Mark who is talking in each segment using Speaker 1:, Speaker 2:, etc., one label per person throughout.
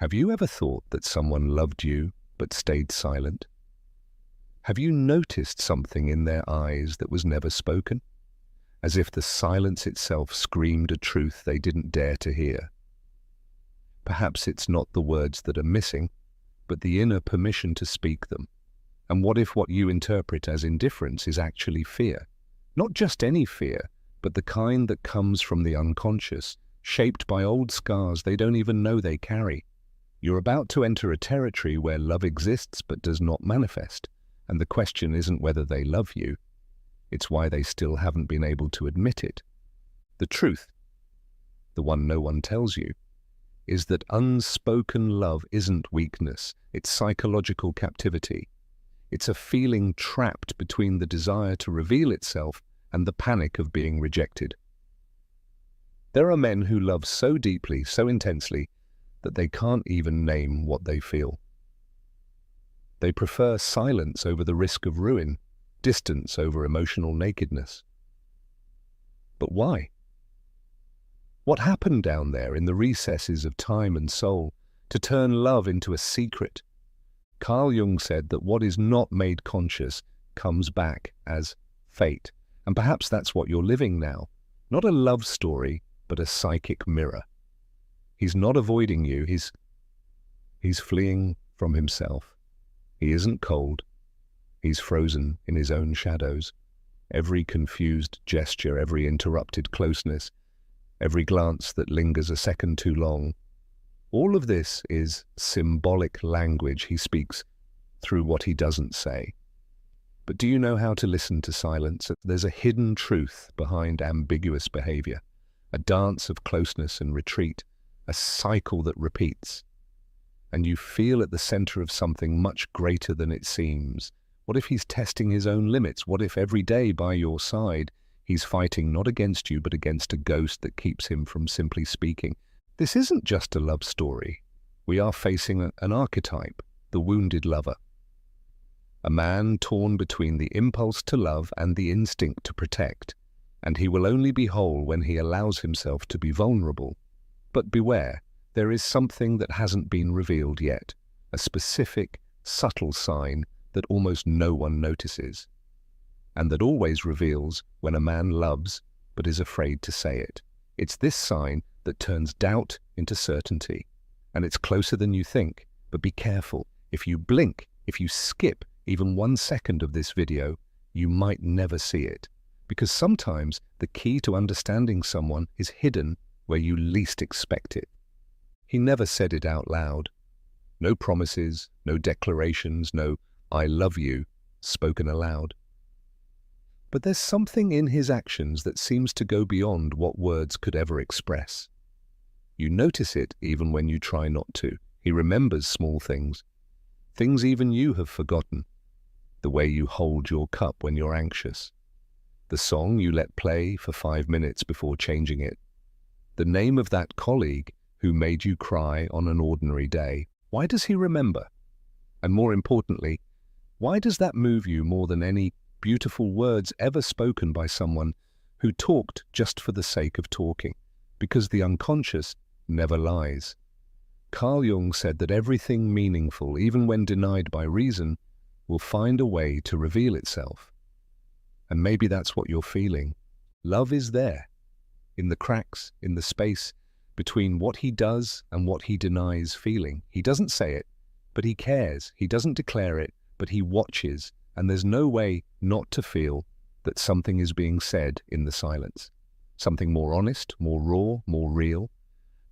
Speaker 1: Have you ever thought that someone loved you but stayed silent? Have you noticed something in their eyes that was never spoken, as if the silence itself screamed a truth they didn't dare to hear? Perhaps it's not the words that are missing, but the inner permission to speak them. And what if what you interpret as indifference is actually fear? Not just any fear, but the kind that comes from the unconscious, shaped by old scars they don't even know they carry. You're about to enter a territory where love exists but does not manifest, and the question isn't whether they love you, it's why they still haven't been able to admit it. The truth, the one no one tells you, is that unspoken love isn't weakness, it's psychological captivity. It's a feeling trapped between the desire to reveal itself and the panic of being rejected. There are men who love so deeply, so intensely, that they can't even name what they feel. They prefer silence over the risk of ruin, distance over emotional nakedness. But why? What happened down there in the recesses of time and soul to turn love into a secret? Carl Jung said that what is not made conscious comes back as fate. And perhaps that's what you're living now. Not a love story, but a psychic mirror. He's not avoiding you, he's fleeing from himself. He isn't cold. He's frozen in his own shadows. Every confused gesture, every interrupted closeness, every glance that lingers a second too long, all of this is symbolic language he speaks through what he doesn't say. But do you know how to listen to silence? There's a hidden truth behind ambiguous behavior, a dance of closeness and retreat, a cycle that repeats. And you feel at the center of something much greater than it seems. What if he's testing his own limits? What if every day by your side, he's fighting not against you, but against a ghost that keeps him from simply speaking? This isn't just a love story. We are facing an archetype, the wounded lover. A man torn between the impulse to love and the instinct to protect. And he will only be whole when he allows himself to be vulnerable. But beware, there is something that hasn't been revealed yet, a specific, subtle sign that almost no one notices, and that always reveals when a man loves but is afraid to say it. It's this sign that turns doubt into certainty, and it's closer than you think. But be careful. If you blink, if you skip even 1 second of this video, you might never see it, because sometimes the key to understanding someone is hidden where you least expect it. He never said it out loud. No promises, no declarations, no "I love you" spoken aloud. But there's something in his actions that seems to go beyond what words could ever express. You notice it even when you try not to. He remembers small things, things even you have forgotten. The way you hold your cup when you're anxious, the song you let play for 5 minutes before changing it, the name of that colleague who made you cry on an ordinary day. Why does he remember? And more importantly, why does that move you more than any beautiful words ever spoken by someone who talked just for the sake of talking? Because the unconscious never lies. Carl Jung said that everything meaningful, even when denied by reason, will find a way to reveal itself. And maybe that's what you're feeling. Love is there, in the cracks, in the space between what he does and what he denies feeling. He doesn't say it, but he cares. He doesn't declare it, but he watches. And there's no way not to feel that something is being said in the silence. Something more honest, more raw, more real.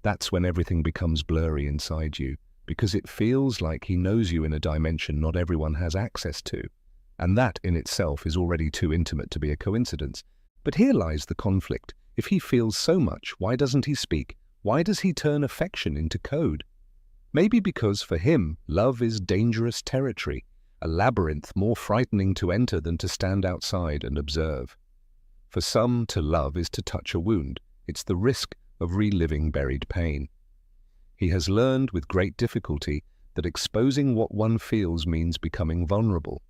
Speaker 1: That's when everything becomes blurry inside you, because it feels like he knows you in a dimension not everyone has access to. And that in itself is already too intimate to be a coincidence. But here lies the conflict. If he feels so much, why doesn't he speak? Why does he turn affection into code? Maybe because for him, love is dangerous territory, a labyrinth more frightening to enter than to stand outside and observe. For some, to love is to touch a wound. It's the risk of reliving buried pain. He has learned with great difficulty that exposing what one feels means becoming vulnerable.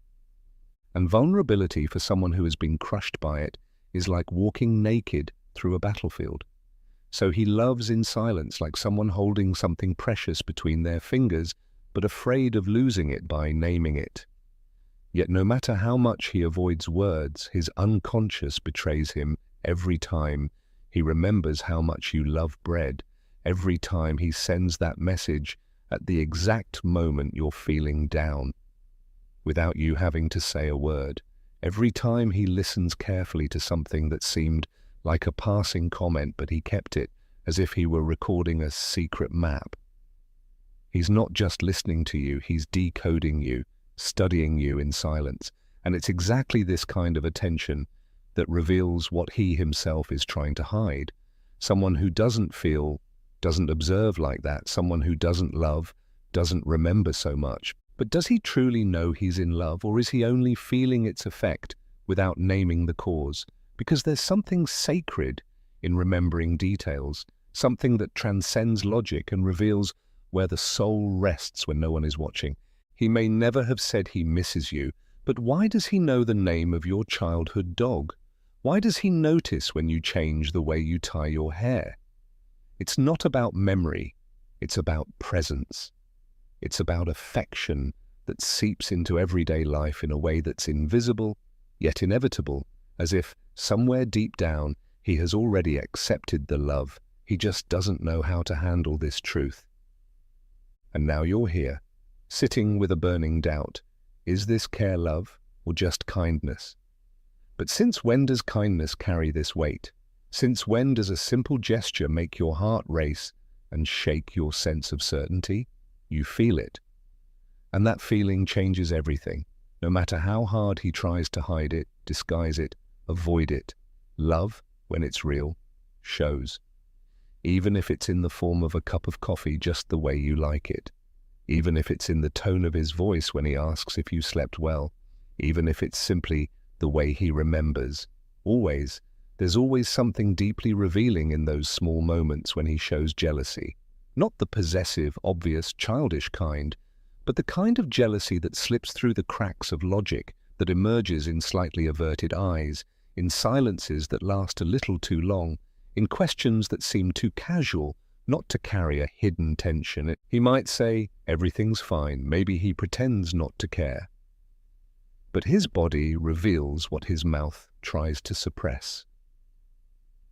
Speaker 1: And vulnerability for someone who has been crushed by it is like walking naked through a battlefield. So he loves in silence, like someone holding something precious between their fingers, but afraid of losing it by naming it. Yet no matter how much he avoids words, his unconscious betrays him every time he remembers how much you love bread, every time he sends that message at the exact moment you're feeling down, without you having to say a word. Every time he listens carefully to something that seemed like a passing comment, but he kept it as if he were recording a secret map. He's not just listening to you, he's decoding you, studying you in silence. And it's exactly this kind of attention that reveals what he himself is trying to hide. Someone who doesn't feel, doesn't observe like that, someone who doesn't love, doesn't remember so much. But does he truly know he's in love, or is he only feeling its effect without naming the cause? Because there's something sacred in remembering details, something that transcends logic and reveals where the soul rests when no one is watching. He may never have said he misses you, but why does he know the name of your childhood dog? Why does he notice when you change the way you tie your hair? It's not about memory, it's about presence. It's about affection that seeps into everyday life in a way that's invisible, yet inevitable, as if somewhere deep down he has already accepted the love. He just doesn't know how to handle this truth. And now you're here, sitting with a burning doubt. Is this care love or just kindness? But since when does kindness carry this weight? Since when does a simple gesture make your heart race and shake your sense of certainty? You feel it. And that feeling changes everything. No matter how hard he tries to hide it, disguise it, avoid it, love, when it's real, shows. Even if it's in the form of a cup of coffee just the way you like it. Even if it's in the tone of his voice when he asks if you slept well. Even if it's simply the way he remembers. Always, there's always something deeply revealing in those small moments when he shows jealousy. Not the possessive, obvious, childish kind, but the kind of jealousy that slips through the cracks of logic, that emerges in slightly averted eyes, in silences that last a little too long, in questions that seem too casual, not to carry a hidden tension. He might say, everything's fine, maybe he pretends not to care. But his body reveals what his mouth tries to suppress.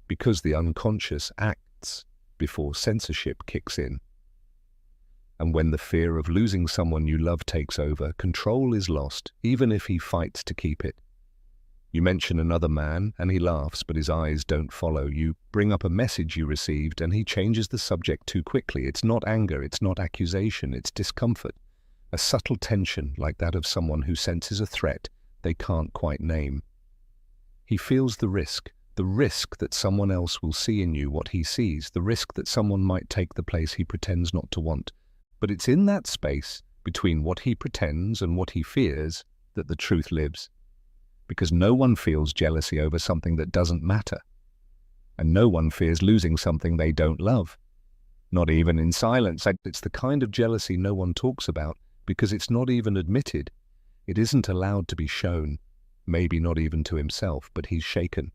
Speaker 1: Because the unconscious acts before censorship kicks in. And when the fear of losing someone you love takes over, control is lost, even if he fights to keep it. You mention another man, and he laughs, but his eyes don't follow. You bring up a message you received, and he changes the subject too quickly. It's not anger, it's not accusation, it's discomfort. A subtle tension, like that of someone who senses a threat they can't quite name. He feels the risk that someone else will see in you what he sees, the risk that someone might take the place he pretends not to want. But it's in that space, between what he pretends and what he fears, that the truth lives. Because no one feels jealousy over something that doesn't matter. And no one fears losing something they don't love. Not even in silence. It's the kind of jealousy no one talks about, because it's not even admitted. It isn't allowed to be shown, maybe not even to himself, but he's shaken.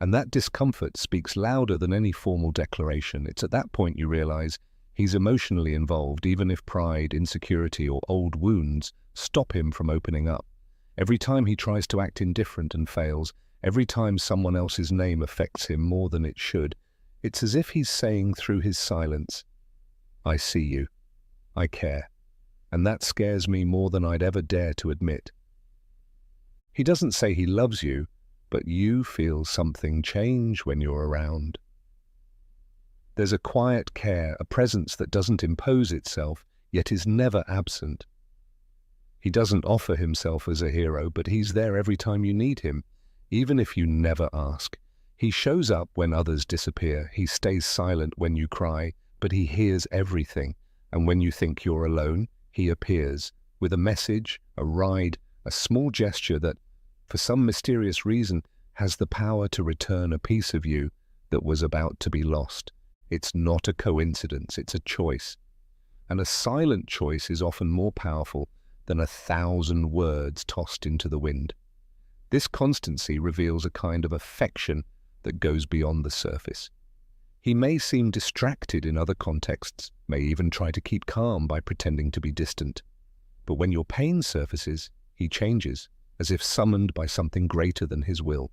Speaker 1: And that discomfort speaks louder than any formal declaration. It's at that point you realize he's emotionally involved, even if pride, insecurity, or old wounds stop him from opening up. Every time he tries to act indifferent and fails, every time someone else's name affects him more than it should, it's as if he's saying through his silence, I see you, I care, and that scares me more than I'd ever dare to admit. He doesn't say he loves you, but you feel something change when you're around. There's a quiet care, a presence that doesn't impose itself, yet is never absent. He doesn't offer himself as a hero, but he's there every time you need him, even if you never ask. He shows up when others disappear. He stays silent when you cry, but he hears everything. And when you think you're alone, he appears with a message, a ride, a small gesture that, for some mysterious reason, has the power to return a piece of you that was about to be lost. It's not a coincidence, it's a choice. And a silent choice is often more powerful than 1,000 words tossed into the wind. This constancy reveals a kind of affection that goes beyond the surface. He may seem distracted in other contexts, may even try to keep calm by pretending to be distant. But when your pain surfaces, he changes, as if summoned by something greater than his will.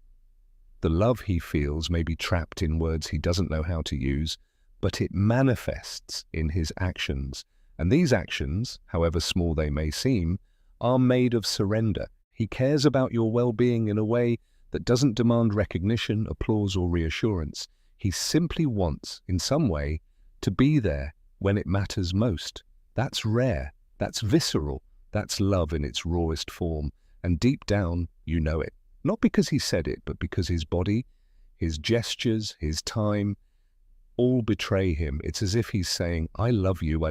Speaker 1: The love he feels may be trapped in words he doesn't know how to use, but it manifests in his actions. And these actions, however small they may seem, are made of surrender. He cares about your well-being in a way that doesn't demand recognition, applause, or reassurance. He simply wants, in some way, to be there when it matters most. That's rare, that's visceral, that's love in its rawest form. And deep down, you know it. Not because he said it, but because his body, his gestures, his time, all betray him. It's as if he's saying, I love you,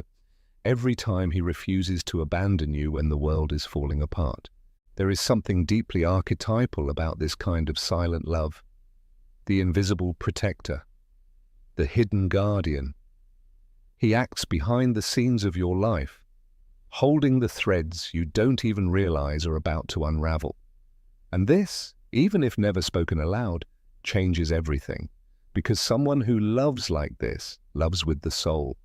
Speaker 1: every time he refuses to abandon you when the world is falling apart. There is something deeply archetypal about this kind of silent love. The invisible protector, the hidden guardian. He acts behind the scenes of your life, holding the threads you don't even realize are about to unravel. And this, even if never spoken aloud, changes everything. Because someone who loves like this loves with the soul.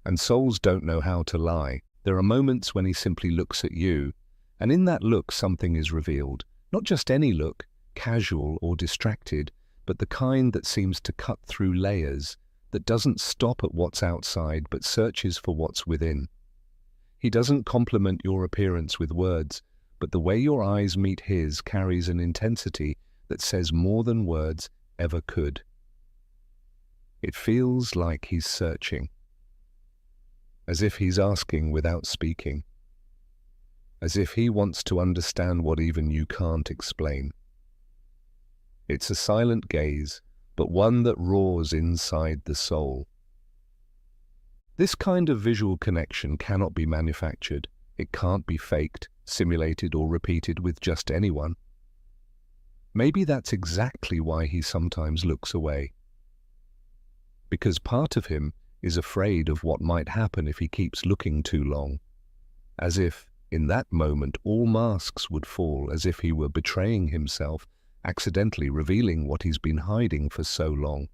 Speaker 1: And souls don't know how to lie. There are moments when he simply looks at you, and in that look something is revealed. Not just any look, casual or distracted, but the kind that seems to cut through layers, that doesn't stop at what's outside but searches for what's within. He doesn't compliment your appearance with words, but the way your eyes meet his carries an intensity that says more than words ever could. It feels like he's searching, as if he's asking without speaking, as if he wants to understand what even you can't explain. It's a silent gaze, but one that roars inside the soul. This kind of visual connection cannot be manufactured. It can't be faked, simulated, or repeated with just anyone. Maybe that's exactly why he sometimes looks away. Because part of him is afraid of what might happen if he keeps looking too long. As if, in that moment, all masks would fall, as if he were betraying himself, accidentally revealing what he's been hiding for so long.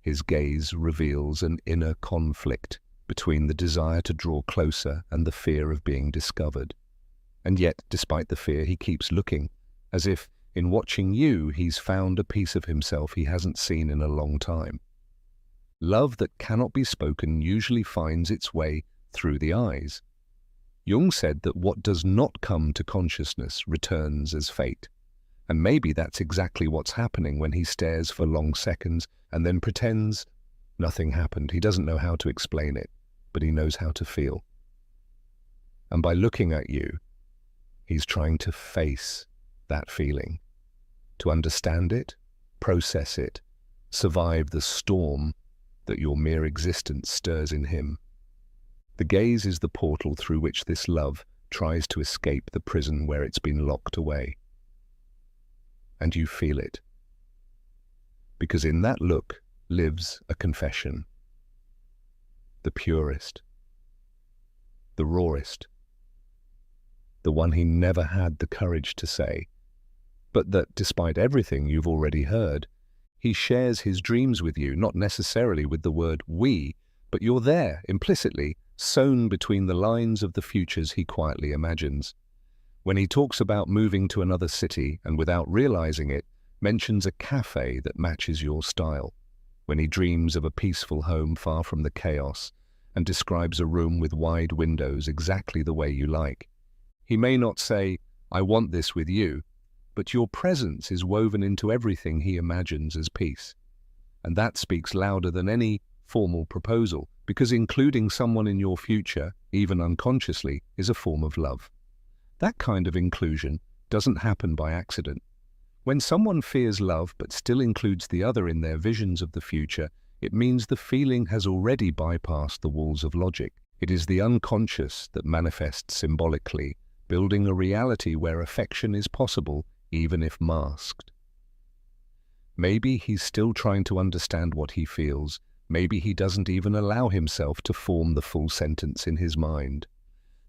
Speaker 1: His gaze reveals an inner conflict between the desire to draw closer and the fear of being discovered. And yet, despite the fear, he keeps looking, as if, in watching you, he's found a piece of himself he hasn't seen in a long time. Love that cannot be spoken usually finds its way through the eyes. Jung said that what does not come to consciousness returns as fate. And maybe that's exactly what's happening when he stares for long seconds and then pretends nothing happened. He doesn't know how to explain it, but he knows how to feel. And by looking at you, he's trying to face that feeling, to understand it, process it, survive the storm that your mere existence stirs in him. The gaze is the portal through which this love tries to escape the prison where it's been locked away. And you feel it. Because in that look lives a confession. The purest. The rawest. The one he never had the courage to say. But that, despite everything you've already heard, he shares his dreams with you, not necessarily with the word we, but you're there, implicitly, sewn between the lines of the futures he quietly imagines. When he talks about moving to another city and, without realizing it, mentions a cafe that matches your style. When he dreams of a peaceful home far from the chaos and describes a room with wide windows exactly the way you like. He may not say, I want this with you, but your presence is woven into everything he imagines as peace. And that speaks louder than any formal proposal, because including someone in your future, even unconsciously, is a form of love. That kind of inclusion doesn't happen by accident. When someone fears love but still includes the other in their visions of the future, it means the feeling has already bypassed the walls of logic. It is the unconscious that manifests symbolically, building a reality where affection is possible, even if masked. Maybe he's still trying to understand what he feels. Maybe he doesn't even allow himself to form the full sentence in his mind.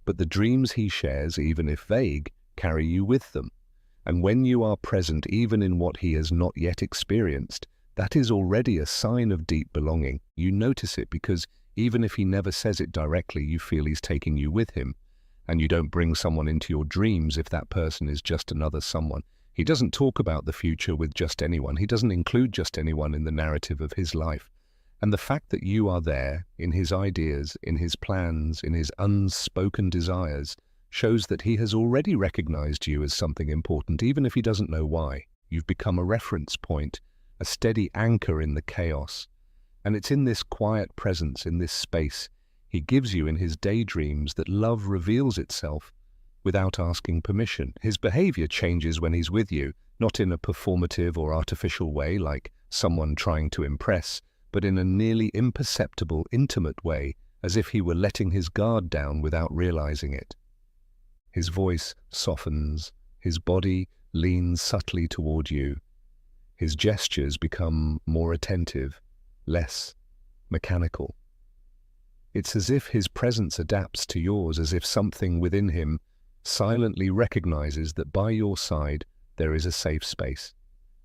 Speaker 1: But the dreams he shares, even if vague, carry you with them. And when you are present even in what he has not yet experienced, That is already a sign of deep belonging. You notice it because even if he never says it directly, you feel he's taking you with him. And you don't bring someone into your dreams if that person is just another someone. He doesn't talk about the future with just anyone. He doesn't include just anyone in the narrative of his life. And the fact that you are there, in his ideas, in his plans, in his unspoken desires, shows that he has already recognized you as something important, even if he doesn't know why. You've become a reference point, a steady anchor in the chaos. And it's in this quiet presence, in this space, he gives you in his daydreams that love reveals itself without asking permission. His behavior changes when he's with you, not in a performative or artificial way like someone trying to impress, but in a nearly imperceptible, intimate way, as if he were letting his guard down without realizing it. His voice softens, his body leans subtly toward you. His gestures become more attentive, less mechanical. It's as if his presence adapts to yours, as if something within him silently recognizes that by your side there is a safe space.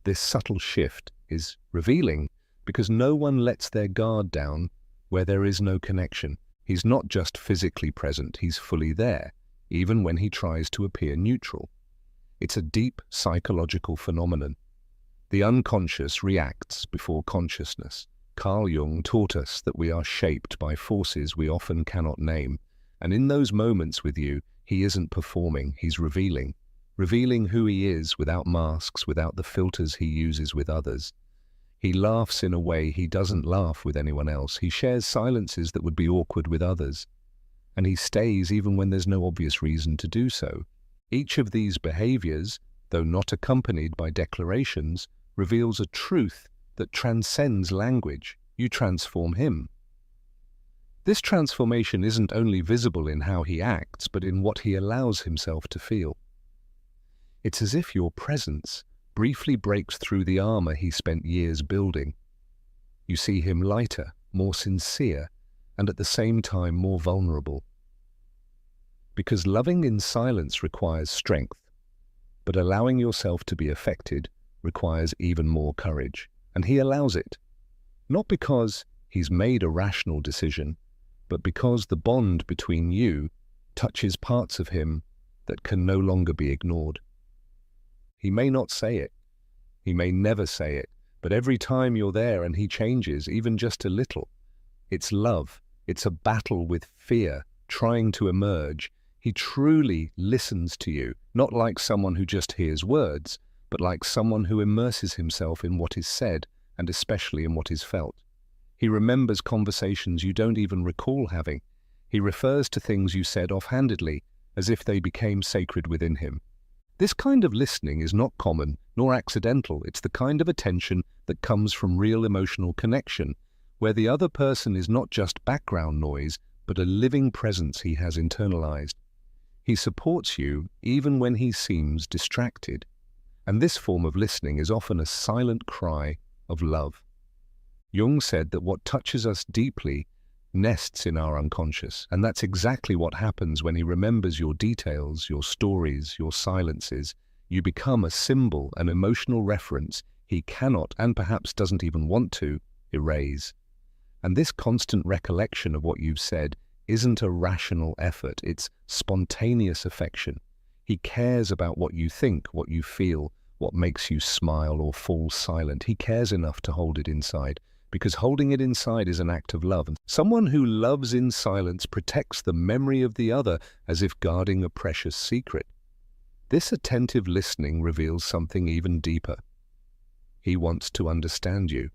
Speaker 1: This subtle shift is revealing because no one lets their guard down where there is no connection. He's not just physically present, he's fully there, even when he tries to appear neutral. It's a deep psychological phenomenon. The unconscious reacts before consciousness. Carl Jung taught us that we are shaped by forces we often cannot name, and in those moments with you, he isn't performing, he's revealing who he is without masks, without the filters he uses with others. He laughs in a way he doesn't laugh with anyone else. He shares silences that would be awkward with others. And he stays even when there's no obvious reason to do so. Each of these behaviors, though not accompanied by declarations, reveals a truth that transcends language. You transform him. This transformation isn't only visible in how he acts, but in what he allows himself to feel. It's as if your presence briefly breaks through the armor he spent years building. You see him lighter, more sincere, and at the same time more vulnerable. Because loving in silence requires strength, but allowing yourself to be affected requires even more courage. And he allows it, not because he's made a rational decision, but because the bond between you touches parts of him that can no longer be ignored. He may not say it, he may never say it, but every time you're there and he changes, even just a little, it's love. It's a battle with fear, trying to emerge. He truly listens to you, not like someone who just hears words, but like someone who immerses himself in what is said, and especially in what is felt. He remembers conversations you don't even recall having. He refers to things you said offhandedly, as if they became sacred within him. This kind of listening is not common, nor accidental. It's the kind of attention that comes from real emotional connection, where the other person is not just background noise, but a living presence he has internalized. He supports you even when he seems distracted. And this form of listening is often a silent cry of love. Jung said that what touches us deeply nests in our unconscious, and that's exactly what happens when he remembers your details, your stories, your silences. You become a symbol, an emotional reference he cannot, and perhaps doesn't even want to, erase. And this constant recollection of what you've said isn't a rational effort, it's spontaneous affection. He cares about what you think, what you feel, what makes you smile or fall silent. He cares enough to hold it inside, because holding it inside is an act of love. Someone who loves in silence protects the memory of the other as if guarding a precious secret. This attentive listening reveals something even deeper. He wants to understand you.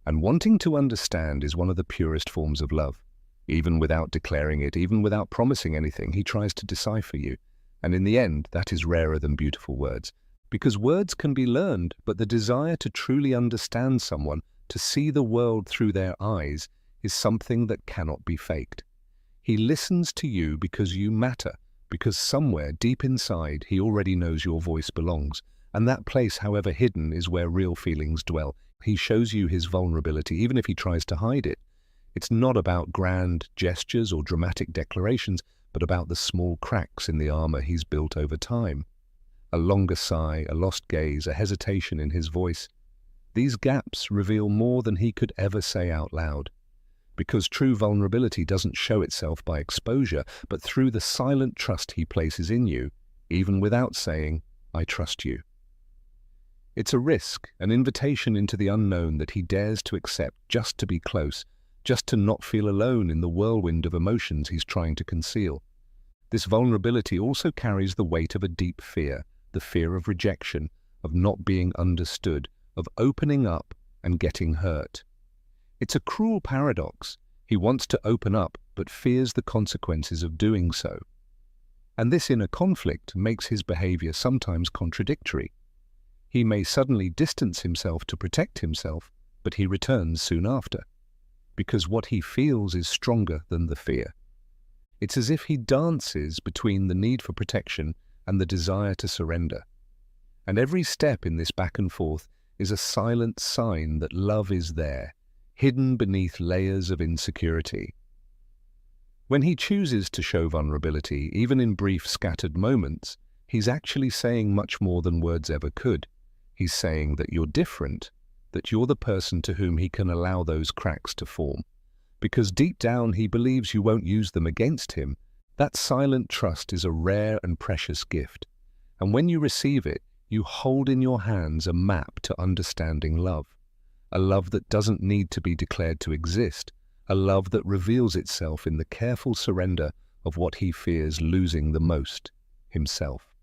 Speaker 1: And wanting to understand is one of the purest forms of love. Even without declaring it, even without promising anything, he tries to decipher you. And in the end, that is rarer than beautiful words. Because words can be learned, but the desire to truly understand someone, to see the world through their eyes, is something that cannot be faked. He listens to you because you matter, because somewhere deep inside he already knows your voice belongs, and that place, however hidden, is where real feelings dwell. He shows you his vulnerability, even if he tries to hide it. It's not about grand gestures or dramatic declarations, but about the small cracks in the armor he's built over time. A longer sigh, a lost gaze, a hesitation in his voice. These gaps reveal more than he could ever say out loud. Because true vulnerability doesn't show itself by exposure, but through the silent trust he places in you, even without saying, "I trust you." It's a risk, an invitation into the unknown that he dares to accept just to be close, just to not feel alone in the whirlwind of emotions he's trying to conceal. This vulnerability also carries the weight of a deep fear, the fear of rejection, of not being understood, of opening up and getting hurt. It's a cruel paradox. He wants to open up, but fears the consequences of doing so. And this inner conflict makes his behavior sometimes contradictory. He may suddenly distance himself to protect himself, but he returns soon after, because what he feels is stronger than the fear. It's as if he dances between the need for protection and the desire to surrender. And every step in this back and forth is a silent sign that love is there, hidden beneath layers of insecurity. When he chooses to show vulnerability, even in brief, scattered moments, he's actually saying much more than words ever could. He's saying that you're different, that you're the person to whom he can allow those cracks to form. Because deep down he believes you won't use them against him. That silent trust is a rare and precious gift. And when you receive it, you hold in your hands a map to understanding love. A love that doesn't need to be declared to exist. A love that reveals itself in the careful surrender of what he fears losing the most, himself.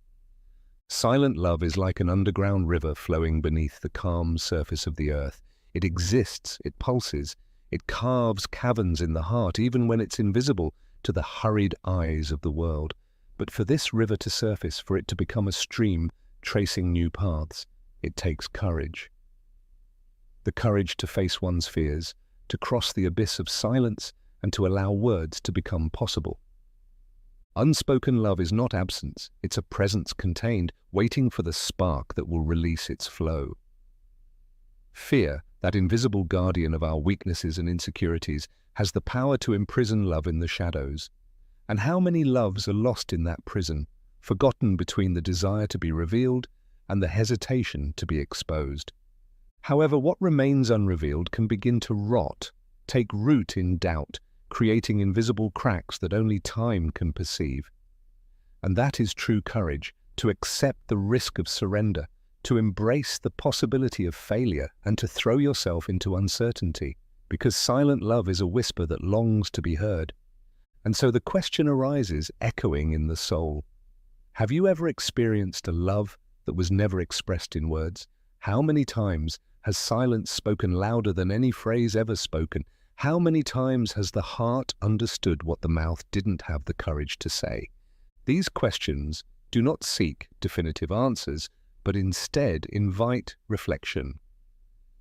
Speaker 1: Silent love is like an underground river flowing beneath the calm surface of the earth. It exists, it pulses, it carves caverns in the heart, even when it's invisible to the hurried eyes of the world. But for this river to surface, for it to become a stream tracing new paths, it takes courage. The courage to face one's fears, to cross the abyss of silence, and to allow words to become possible. Unspoken love is not absence, it's a presence contained, waiting for the spark that will release its flow. Fear, that invisible guardian of our weaknesses and insecurities, has the power to imprison love in the shadows. And how many loves are lost in that prison, forgotten between the desire to be revealed and the hesitation to be exposed. However, what remains unrevealed can begin to rot, take root in doubt, creating invisible cracks that only time can perceive. And that is true courage, to accept the risk of surrender, to embrace the possibility of failure, and to throw yourself into uncertainty, because silent love is a whisper that longs to be heard. And so the question arises, echoing in the soul. Have you ever experienced a love that was never expressed in words? How many times has silence spoken louder than any phrase ever spoken? How many times has the heart understood what the mouth didn't have the courage to say? These questions do not seek definitive answers, but instead invite reflection.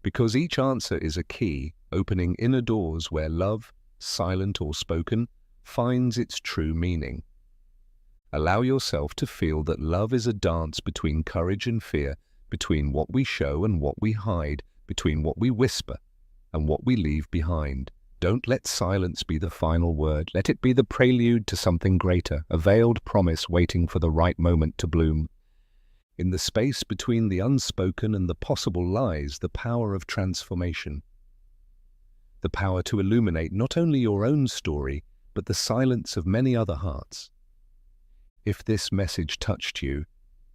Speaker 1: Because each answer is a key, opening inner doors where love, silent or spoken, finds its true meaning. Allow yourself to feel that love is a dance between courage and fear, between what we show and what we hide, between what we whisper and what we leave behind. Don't let silence be the final word. Let it be the prelude to something greater, a veiled promise waiting for the right moment to bloom. In the space between the unspoken and the possible lies the power of transformation. The power to illuminate not only your own story, but the silence of many other hearts. If this message touched you,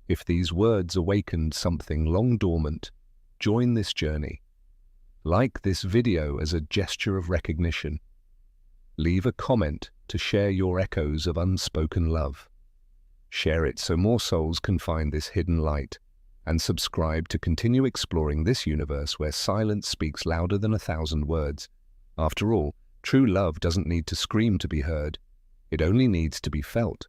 Speaker 1: if these words awakened something long dormant, join this journey. Like this video as a gesture of recognition. Leave a comment to share your echoes of unspoken love. Share it so more souls can find this hidden light, and subscribe to continue exploring this universe where silence speaks louder than 1,000 words. After all, true love doesn't need to scream to be heard. It only needs to be felt.